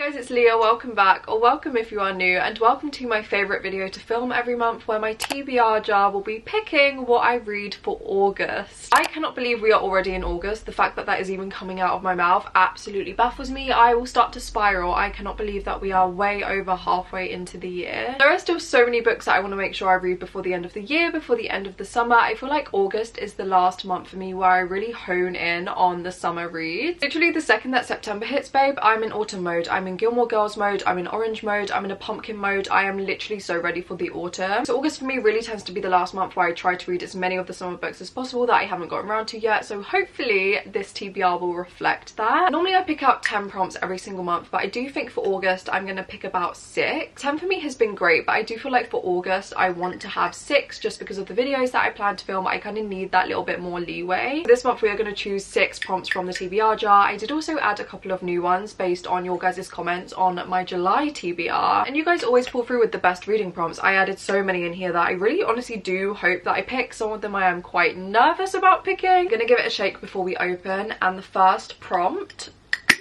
Guys, it's Leah. Welcome back, or welcome if you are new, and welcome to my favourite video to film every month where my TBR jar will be picking what I read for August. I cannot believe we are already in August. The fact that that is even coming out of my mouth absolutely baffles me. I will start to spiral. I cannot believe that we are way over halfway into the year. There are still so many books that I want to make sure I read before the end of the year, before the end of the summer. I feel like August is the last month for me where I really hone in on the summer reads. Literally the second that September hits, babe, I'm in autumn mode. I'm in Gilmore Girls mode, I'm in orange mode, I'm in a pumpkin mode. I am literally so ready for the autumn. So August for me really tends to be the last month where I try to read as many of the summer books as possible that I haven't gotten around to yet. So hopefully this TBR will reflect that. Normally I pick out 10 prompts every single month, but I do think for August I'm going to pick about 6. 10 for me has been great, but I do feel like for August I want to have 6 just because of the videos that I plan to film. I kind of need that little bit more leeway. This month we are going to choose 6 prompts from the TBR jar. I did also add a couple of new ones based on your guys' comments on my July TBR, and you guys always pull through with the best reading prompts. I added so many in here that I really honestly do hope that I pick. Some of them I am quite nervous about picking. I'm gonna give it a shake before we open. And the first prompt,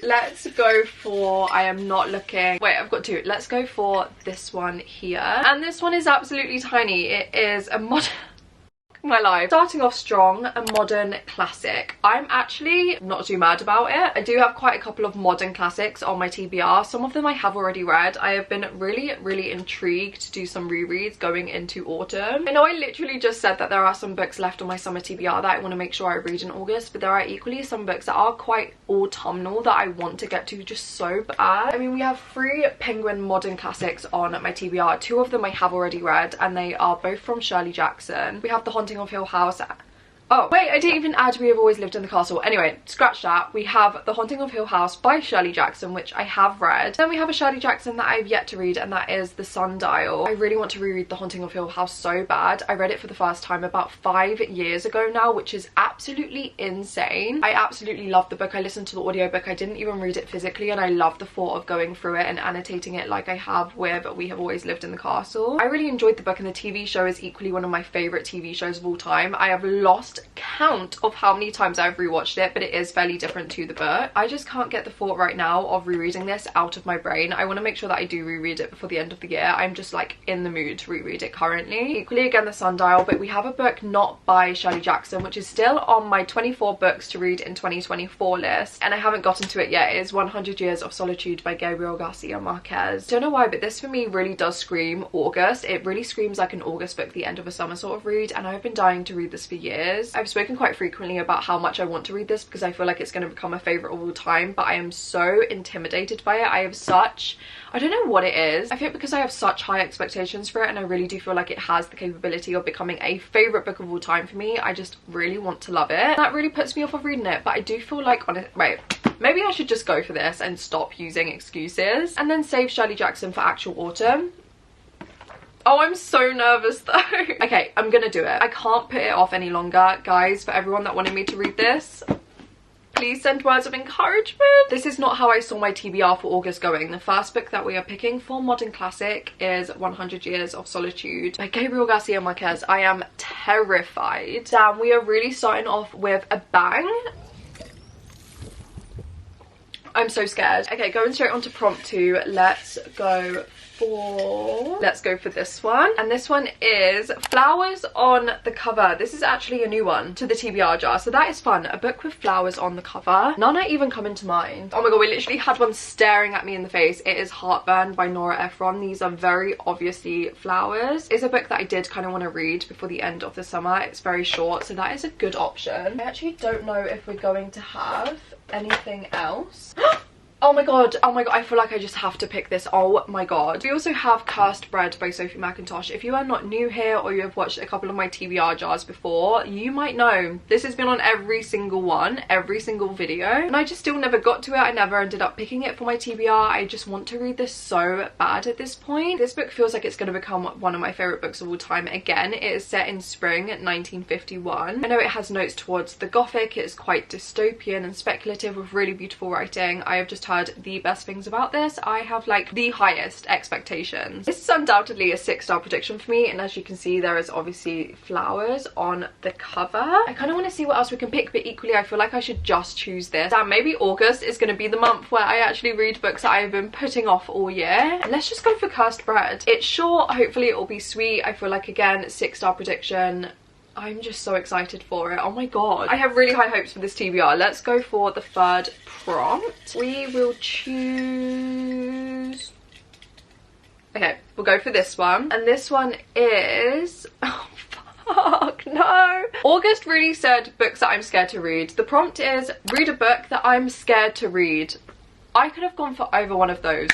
let's go for, I am not looking, wait, I've got 2. Let's go for this one here, and this one is absolutely tiny. It is a modern my life. Starting off strong, a modern classic. I'm actually not too mad about it. I do have quite a couple of modern classics on my TBR. Some of them I have already read. I have been really intrigued to do some rereads going into autumn. I know I literally just said that there are some books left on my summer TBR that I want to make sure I read in August, but there are equally some books that are quite autumnal that I want to get to just so bad. I mean, we have 3 Penguin modern classics on my TBR. 2 of them I have already read, and they are both from Shirley Jackson. We have The Haunting of Hill House. Oh wait, I didn't even add We Have Always Lived in the Castle. Anyway, scratch that. We have The Haunting of Hill House by Shirley Jackson, which I have read. Then we have a Shirley Jackson that I've yet to read, and that is The Sundial. I really want to reread The Haunting of Hill House so bad. I read it for the first time about 5 years ago now, which is absolutely insane. I absolutely love the book. I listened to the audiobook. I didn't even read it physically, and I love the thought of going through it and annotating it like I have with We Have Always Lived in the Castle. I really enjoyed the book, and the TV show is equally one of my favourite TV shows of all time. I have lost count of how many times I've rewatched it, but it is fairly different to the book. I just can't get the thought right now of rereading this out of my brain. I want to make sure that I do reread it before the end of the year. I'm just like in the mood to reread it currently. Equally again, The Sundial, but we have a book not by Shirley Jackson, which is still on my 24 books to read in 2024 list, and I haven't gotten to it yet. It is 100 Years of Solitude by Gabriel Garcia Marquez. Don't know why, but this for me really does scream August. It really screams like an August book, the end of a summer sort of read, and I've been dying to read this for years. I've spoken quite frequently about how much I want to read this because I feel like it's going to become a favourite of all time, but I am so intimidated by it. I have such, I don't know what it is. I think because I have such high expectations for it, and I really do feel like it has the capability of becoming a favourite book of all time for me. I just really want to love it. That really puts me off of reading it, but I do feel like on it, right, maybe I should just go for this and stop using excuses and then save Shirley Jackson for actual autumn. Oh, I'm so nervous though. Okay, I'm gonna do it. I can't put it off any longer. Guys, for everyone that wanted me to read this, please send words of encouragement. This is not how I saw my TBR for August going. The first book that we are picking for modern classic is 100 Years of Solitude by Gabriel Garcia Marquez. I am terrified. Damn, we are really starting off with a bang. I'm so scared. Okay, going straight on to prompt 2. Let's go for this one, and this one is Flowers on the Cover. This is actually a new one to the TBR jar, so that is fun. A book with flowers on the cover. None are even come into mind. Oh my god, we literally had one staring at me in the face. It is Heartburn by Nora Ephron. These are very obviously flowers. It's a book that I did kind of want to read before the end of the summer. It's very short, so that is a good option. I actually don't know if we're going to have anything else. Oh my god, I feel like I just have to pick this. Oh my god. We also have Cursed Bread by Sophie McIntosh. If you are not new here or you have watched a couple of my TBR jars before, you might know this has been on every single one, every single video, and I just still never got to it. I never ended up picking it for my TBR. I just want to read this so bad at this point. This book feels like it's going to become one of my favourite books of all time. Again, it is set in spring 1951. I know it has notes towards the Gothic. It's quite dystopian and speculative with really beautiful writing. I have just heard heard the best things about this. I have like the highest expectations. This is undoubtedly a 6-star prediction for me, and as you can see there is obviously flowers on the cover. I kind of want to see what else we can pick, but equally I feel like I should just choose this. Damn, maybe August is going to be the month where I actually read books that I've been putting off all year. Let's just go for Cursed Bread. It's short, hopefully it will be sweet. I feel like, again, 6-star prediction. I'm just so excited for it. Oh my god. I have really high hopes for this TBR. Let's go for the third prompt. We will choose... Okay, we'll go for this one. And this one is... Oh, fuck, no. August really said books that I'm scared to read. The prompt is read a book that I'm scared to read. I could have gone for either one of those.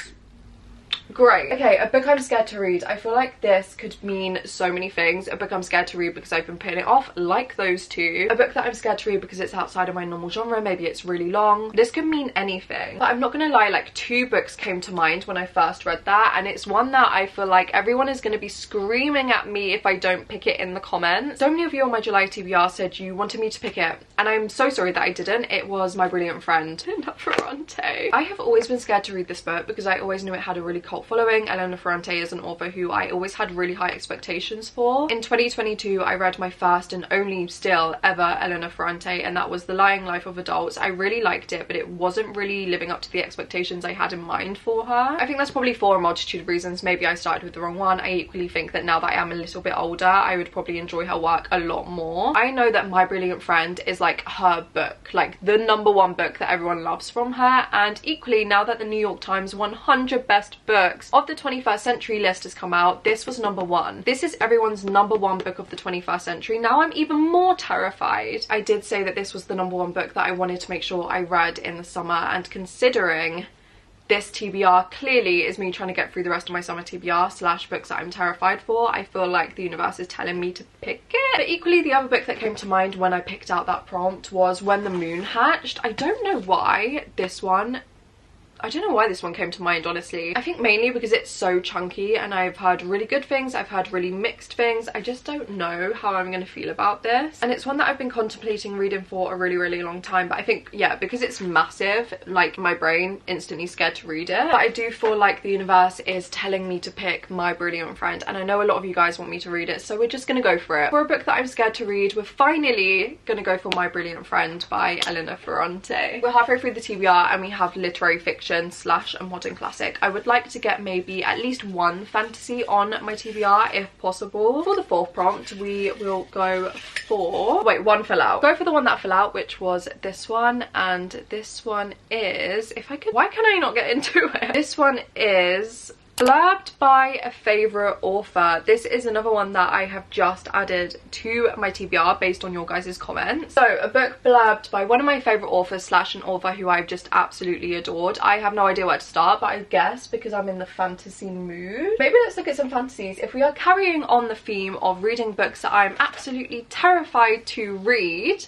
Great. Okay, a book I'm scared to read. I feel like this could mean so many things. A book I'm scared to read because I've been putting it off, like those two. A book that I'm scared to read because it's outside of my normal genre. Maybe it's really long. This could mean anything. But I'm not gonna lie, like 2 books came to mind when I first read that, and it's one that I feel like everyone is gonna be screaming at me if I don't pick it in the comments. So many of you on my July TBR said you wanted me to pick it, and I'm so sorry that I didn't. It was My Brilliant Friend, Elena Ferrante. I have always been scared to read this book because I always knew it had a really cult following. Elena Ferrante is an author who I always had really high expectations for. In 2022, I read my first and only still ever Elena Ferrante, and that was The Lying Life of Adults. I really liked it, but it wasn't really living up to the expectations I had in mind for her. I think that's probably for a multitude of reasons. Maybe I started with the wrong one. I equally think that now that I am a little bit older, I would probably enjoy her work a lot more. I know that My Brilliant Friend is like her book, like the #1 book that everyone loves from her, and equally now that the New York Times 100 best books of the 21st century list has come out, this was #1. This is everyone's #1 book of the 21st century. Now I'm even more terrified. I did say that this was the #1 book that I wanted to make sure I read in the summer, and considering this TBR clearly is me trying to get through the rest of my summer TBR / books that I'm terrified for, I feel like the universe is telling me to pick it. But equally, the other book that came to mind when I picked out that prompt was When the Moon Hatched. I don't know why this one came to mind, honestly. I think mainly because it's so chunky, and I've heard really good things, I've heard really mixed things. I just don't know how I'm going to feel about this. And it's one that I've been contemplating reading for a really, really long time. But I think, yeah, because it's massive, like my brain instantly scared to read it. But I do feel like the universe is telling me to pick My Brilliant Friend. And I know a lot of you guys want me to read it, so we're just going to go for it. For a book that I'm scared to read, we're finally going to go for My Brilliant Friend by Elena Ferrante. We're halfway through the TBR and we have literary fiction / a modern classic. I would like to get maybe at least 1 fantasy on my TBR if possible. For the 4th prompt, we will go for... Wait, 1 fell out. Go for the one that fell out, which was this one. And this one is... If I could... Why can I not get into it? This one is... Blurbed by a favourite author. This is another one that I have just added to my TBR based on your guys' comments. So, a book blurbed by one of my favourite authors / an author who I've just absolutely adored. I have no idea where to start, but I guess because I'm in the fantasy mood. Maybe let's look at some fantasies. If we are carrying on the theme of reading books that I'm absolutely terrified to read...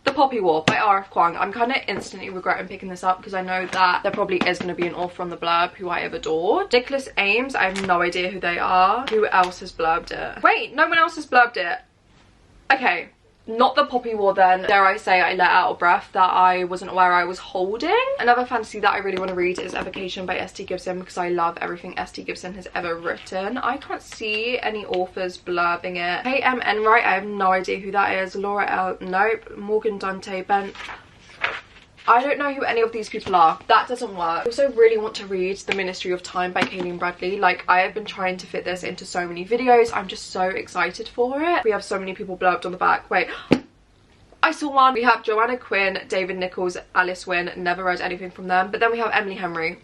The Poppy War by R.F. Kuang. I'm kind of instantly regretting picking this up because I know that there probably is going to be an author on the blurb who I have adored. Nicholas Ames, I have no idea who they are. Who else has blurbed it? Wait, no one else has blurbed it. Okay. Not The Poppy War then. Dare I say I let out a breath that I wasn't aware I was holding. Another fantasy that I really want to read is Evocation by S.T. Gibson because I love everything S.T. Gibson has ever written. I can't see any authors blurbing it. K.M. Enright, I have no idea who that is. Laura L. Nope. Morgan Dante Bent. I don't know who any of these people are. That doesn't work. I also really want to read The Ministry of Time by Kayleen Bradley. Like, I have been trying to fit this into so many videos. I'm just so excited for it. We have so many people blurbed on the back. Wait. I saw one. We have Joanna Quinn, David Nichols, Alice Wynne. Never read anything from them. But then we have Emily Henry.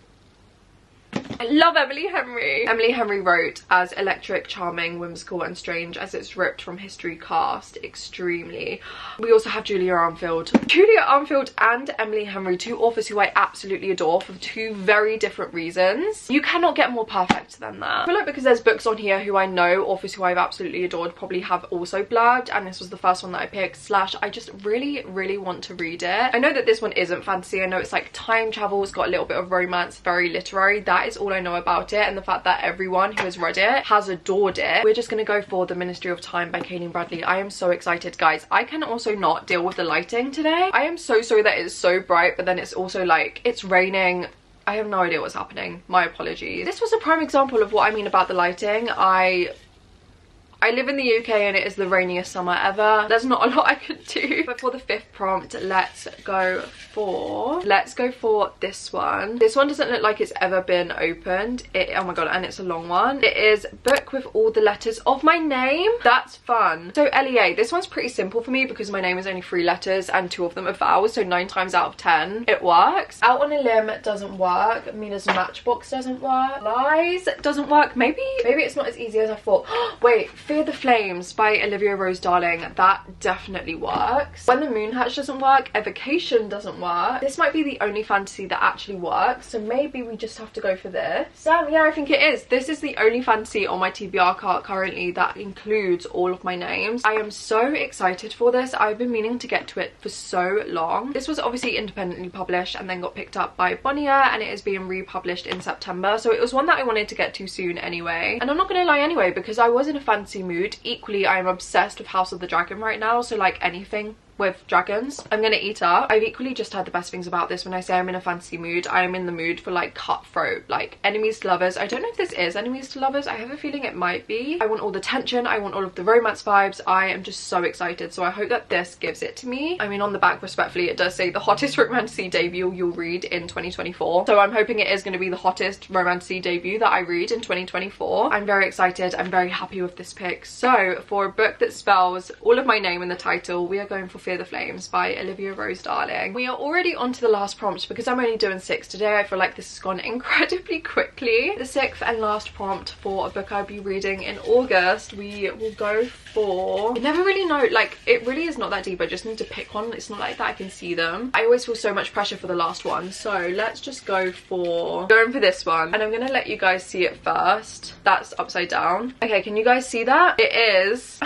I love Emily Henry. Emily Henry wrote as electric, charming, whimsical and strange as it's ripped from history cast extremely. We also have Julia Armfield. Julia Armfield and Emily Henry, 2 authors who I absolutely adore for 2 very different reasons. You cannot get more perfect than that. I feel like because there's books on here who I know, authors who I've absolutely adored probably have also blurbed, and this was the first one that I picked / I just really, really want to read it. I know that this one isn't fantasy. I know it's like time travel, it's got a little bit of romance, very literary. That is all all I know about it and the fact that everyone who has read it has adored it. We're just gonna go for The Ministry of Time by Kaylin Bradley. I am so excited, guys. I can also not deal with the lighting today. I am so sorry that it's so bright, but then it's also like it's raining. I have no idea what's happening. My apologies. This was a prime example of what I mean about the lighting. I live in the UK and it is the rainiest summer ever. There's not a lot I could do. But for the 5th prompt, let's go for this one. This one doesn't look like it's ever been opened. Oh my god, and it's a long one. It is Book with All the Letters of My Name. That's fun. So LEA, this one's pretty simple for me because my name is only 3 letters and 2 of them are vowels, so 9 times out of 10 it works. Out on a Limb doesn't work. Mina's Matchbox doesn't work. Lies doesn't work. Maybe it's not as easy as I thought. Wait, Fear the Flames by Olivia Rose Darling. That definitely works. When the Moon Hatch doesn't work. Evocation doesn't work. This might be the only fantasy that actually works, so maybe we just have to go for this. Yeah, I think it is. This is the only fantasy on my TBR cart currently that includes all of my names. I am so excited for this. I've been meaning to get to it for so long. This was obviously independently published and then got picked up by Bonnier, and it is being republished in September, so it was one that I wanted to get to soon anyway. And I'm not gonna lie anyway, because I was in a fantasy mood. Equally, I am obsessed with House of the Dragon right now, so like anything with dragons I'm gonna eat up. I've equally just heard the best things about this. When I say I'm in a fantasy mood, I am in the mood for like cutthroat, like enemies to lovers. I don't know if this is enemies to lovers. I have a feeling it might be. I want all the tension, I want all of the romance vibes. I am just so excited, so I hope that this gives it to me. I mean, on the back, respectfully, it does say the hottest romantasy debut you'll read in 2024, so I'm hoping it is going to be the hottest romantasy debut that I read in 2024. I'm very excited. I'm very happy with this pick. So for a book that spells all of my name in the title, we are going for Fear the Flames by Olivia Rose Darling. We are already on to the last prompt because I'm only doing 6 today. I feel like this has gone incredibly quickly. The 6th and last prompt for a book I'll be reading in August, we will go for... I never really know, like, it really is not that deep. I just need to pick one. It's not like that I can see them. I always feel so much pressure for the last one, so let's just go for this one, and I'm gonna let you guys see it first. That's upside down. Okay, can you guys see that? It is...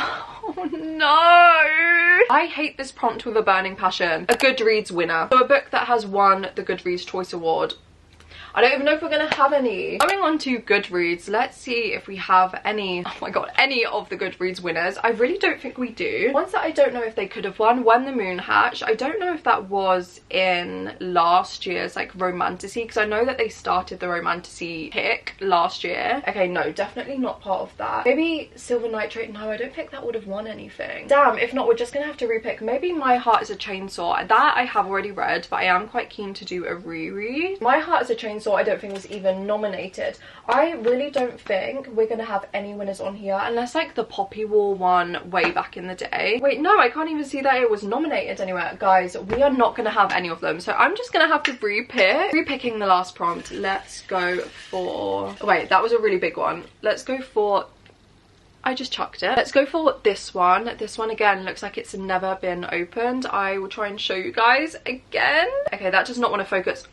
Oh no! I hate this prompt with a burning passion. A Goodreads winner. So a book that has won the Goodreads Choice Award. I don't even know if we're gonna have any. Going on to Goodreads, let's see if we have any, oh my god, any of the Goodreads winners. I really don't think we do. Ones that I don't know if they could have won. When the Moon Hatched, I don't know if that was in last year's like romantasy, because I know that they started the romantasy pick last year. Okay, no, definitely not part of that. Maybe Silver Nitrate. No, I don't think that would have won anything. Damn, if not, we're just gonna have to repick. Maybe My Heart is a Chainsaw. That I have already read, but I am quite keen to do a reread. My Heart is a Chainsaw I don't think was even nominated. I really don't think we're gonna have any winners on here unless like the Poppy War one way back in the day. Wait, no, I can't even see that it was nominated anywhere. Guys, we are not gonna have any of them, so I'm just gonna have to repick. Repicking the last prompt, let's go for... Wait, that was a really big one. Let's go for... I just chucked it. Let's go for this one. This one again looks like it's never been opened. I will try and show you guys again. Okay, that does not want to focus.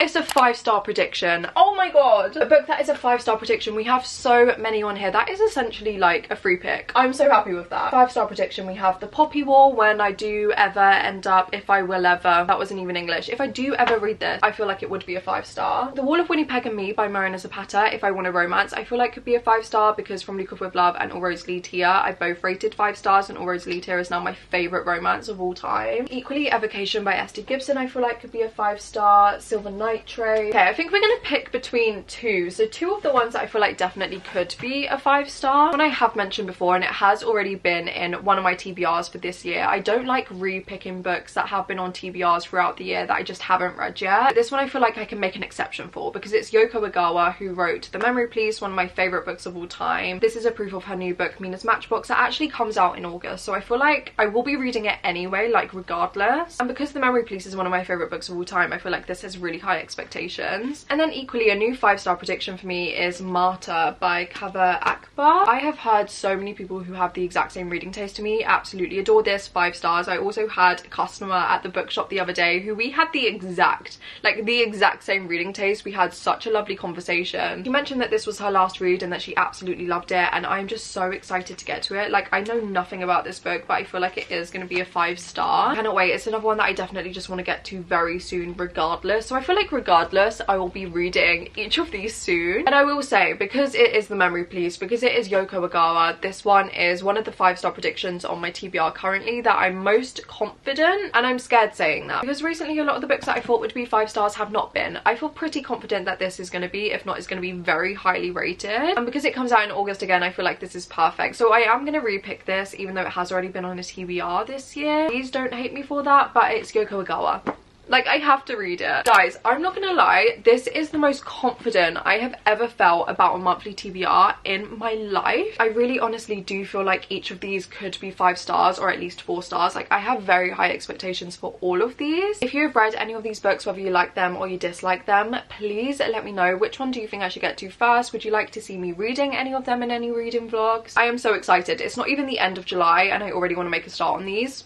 It's a 5-star prediction. Oh my god. A book that is a 5-star prediction. We have so many on here. That is essentially like a free pick. I'm so happy with that. 5-star prediction. We have The Poppy War, When I Do Ever End Up, If I Will Ever. That wasn't even English. If I do ever read this, I feel like it would be a 5-star. The Wall of Winnipeg and Me by Marina Zapata, If I Want a Romance, I feel like could be a 5-star because From Lucas with Love and All Roads Lead Here, I both rated 5 stars, and All Roads Lead Here is now my favourite romance of all time. Equally, Evocation by Esther Gibson, I feel like could be a 5-star. Silver Nitrate. Okay, I think we're gonna pick between 2. So 2 of the ones that I feel like definitely could be a 5-star. One I have mentioned before, and it has already been in one of my TBRs for this year. I don't like re-picking books that have been on TBRs throughout the year that I just haven't read yet. But this one I feel like I can make an exception for because it's Yoko Ogawa who wrote The Memory Police, one of my favourite books of all time. This is a proof of her new book, Mina's Matchbox, that actually comes out in August. So I feel like I will be reading it anyway, like regardless. And because The Memory Police is one of my favourite books of all time, I feel like this has really high expectations. And then equally, a new 5-star prediction for me is Martyr by Kaveh Akbar. I have heard so many people who have the exact same reading taste to me absolutely adore this. 5 stars. I also had a customer at the bookshop the other day who we had the exact same reading taste. We had such a lovely conversation. She mentioned that this was her last read and that she absolutely loved it, and I'm just so excited to get to it. Like, I know nothing about this book, but I feel like it is going to be a 5-star. I cannot wait. It's another one that I definitely just want to get to very soon regardless. So I feel like like regardless, I will be reading each of these soon. And I will say, because it is the memory piece, because it is Yoko Ogawa, this one is one of the 5-star predictions on my TBR currently that I'm most confident, and I'm scared saying that because recently a lot of the books that I thought would be 5 stars have not been. I feel pretty confident that this is going to be, if not, it's going to be very highly rated, and because it comes out in August again, I feel like this is perfect. So I am going to repick this, even though it has already been on a TBR this year. Please don't hate me for that, but it's Yoko Ogawa. Like, I have to read it. Guys, I'm not gonna lie, this is the most confident I have ever felt about a monthly TBR in my life. I really honestly do feel like each of these could be 5 stars or at least 4 stars. Like, I have very high expectations for all of these. If you've read any of these books, whether you like them or you dislike them, please let me know. Which one do you think I should get to first? Would you like to see me reading any of them in any reading vlogs? I am so excited. It's not even the end of July and I already want to make a start on these.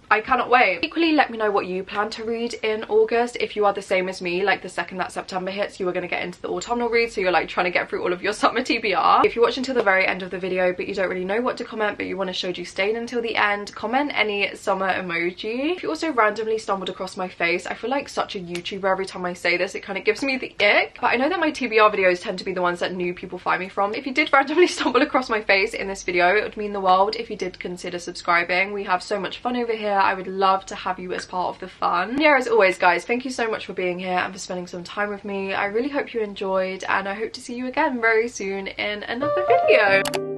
I cannot wait. Equally, let me know what you plan to read in August. If you are the same as me, like the second that September hits, you are going to get into the autumnal read, so you're like trying to get through all of your summer TBR. If you watch until the very end of the video but you don't really know what to comment, but you want to show you stayed until the end, comment any summer emoji. If you also randomly stumbled across my face, I feel like such a YouTuber every time I say this. It kind of gives me the ick, but I know that my TBR videos tend to be the ones that new people find me from. If you did randomly stumble across my face in this video, it would mean the world if you did consider subscribing. We have so much fun over here. I would love to have you as part of the fun. Yeah, as always guys, thank you so much for being here and for spending some time with me. I really hope you enjoyed, and I hope to see you again very soon in another video.